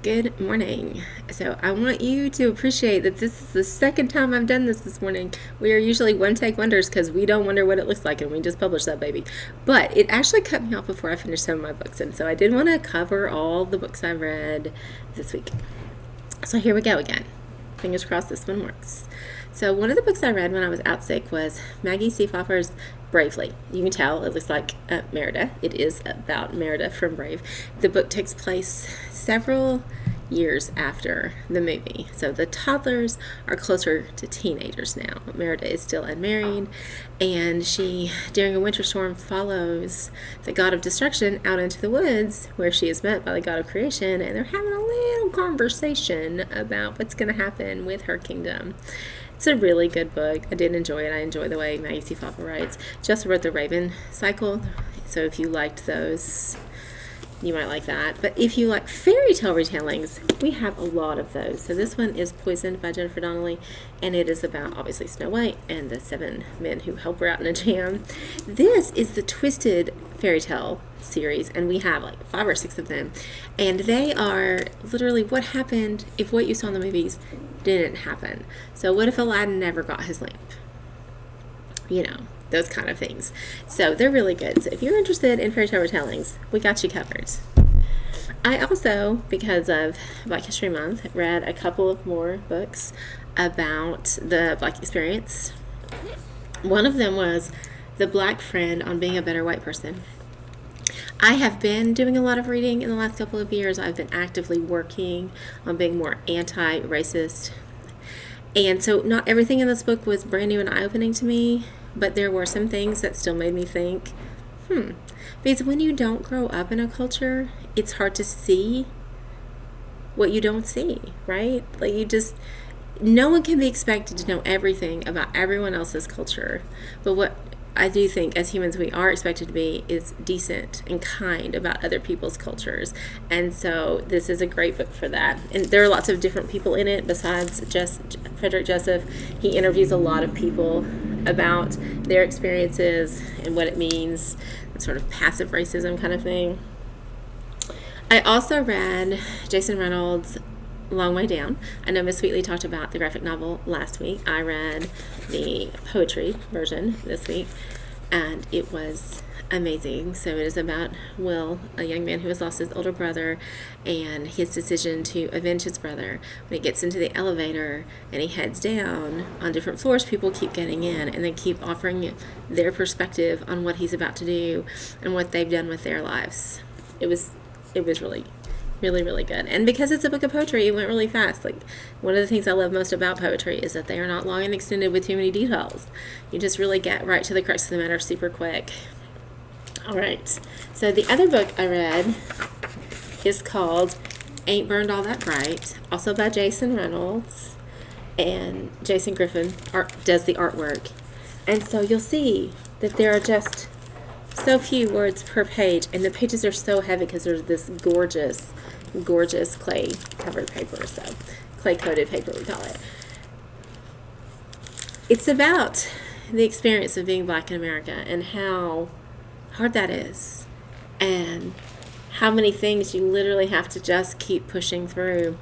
Good morning. So I want you to appreciate that this is the second time I've done this morning. We are usually one take wonders because we don't wonder what it looks like and we just publish that baby. But it actually cut me off before I finished some of my books, and so I did want to cover all the books I've read this week. So here we go again. Fingers crossed this one works. So one of the books I read when I was out sick was Maggie Stiefvater's Bravely. You can tell it looks like Merida. It is about Merida from Brave. The book takes place several years after the movie. So the toddlers are closer to teenagers now. Merida is still unmarried, and she, during a winter storm, follows the god of destruction out into the woods where she is met by the god of creation, and they're having a little conversation about what's going to happen with her kingdom. It's a really good book. I did enjoy it. I enjoy the way Maggie Stiefvater writes. Just read the Raven cycle, so if you liked those, you might like that. But if you like fairy tale retellings, we have a lot of those. So this one is Poisoned by Jennifer Donnelly, and it is about, obviously, Snow White and the 7 men who help her out in a jam. This is the Twisted fairy tale series, and we have like 5 or 6 of them, and they are literally what happened if what you saw in the movies didn't happen. So what if Aladdin never got his lamp? You know, those kind of things. So they're really good. So if you're interested in fairy tale retellings, we got you covered. I also, because of Black History Month, read a couple of more books about the Black experience. One of them was The Black Friend on Being a Better White Person. I have been doing a lot of reading in the last couple of years. I've been actively working on being more anti-racist. And so not everything in this book was brand new and eye-opening to me, but there were some things that still made me think, Because when you don't grow up in a culture, it's hard to see what you don't see, right? Like no one can be expected to know everything about everyone else's culture. But what I do think as humans we are expected to be is decent and kind about other people's cultures. And so this is a great book for that. And there are lots of different people in it besides just Frederick. He interviews a lot of people about their experiences and what it means, the sort of passive racism kind of thing. I also read Jason Reynolds' Long Way Down. I know Miss Wheatley talked about the graphic novel last week. I read the poetry version this week, and it was amazing. So it is about Will, a young man who has lost his older brother, and his decision to avenge his brother. When he gets into the elevator and he heads down, on different floors people keep getting in, and they keep offering their perspective on what he's about to do and what they've done with their lives. It was really really good. And because it's a book of poetry, it went really fast. Like, one of the things I love most about poetry is that they are not long and extended with too many details. You just really get right to the crux of the matter super quick. All right. So the other book I read is called Aint Burned All That Bright, also by Jason Reynolds, and Jason Griffin does the artwork. And so you'll see that there are just so few words per page, and the pages are so heavy because there's this gorgeous clay covered paper, so clay coated paper we call it. It's about the experience of being Black in America and how hard that is, and how many things you literally have to just keep pushing through.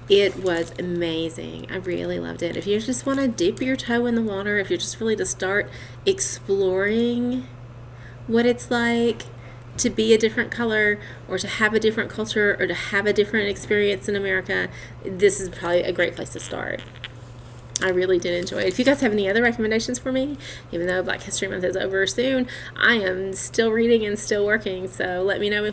It was amazing. I really loved it. If you just want to dip your toe in the water, if you're just really to start exploring what it's like to be a different color, or to have a different culture, or to have a different experience in America, this is probably a great place to start. I really did enjoy it. If you guys have any other recommendations for me, even though Black History Month is over soon, I am still reading and still working, so let me know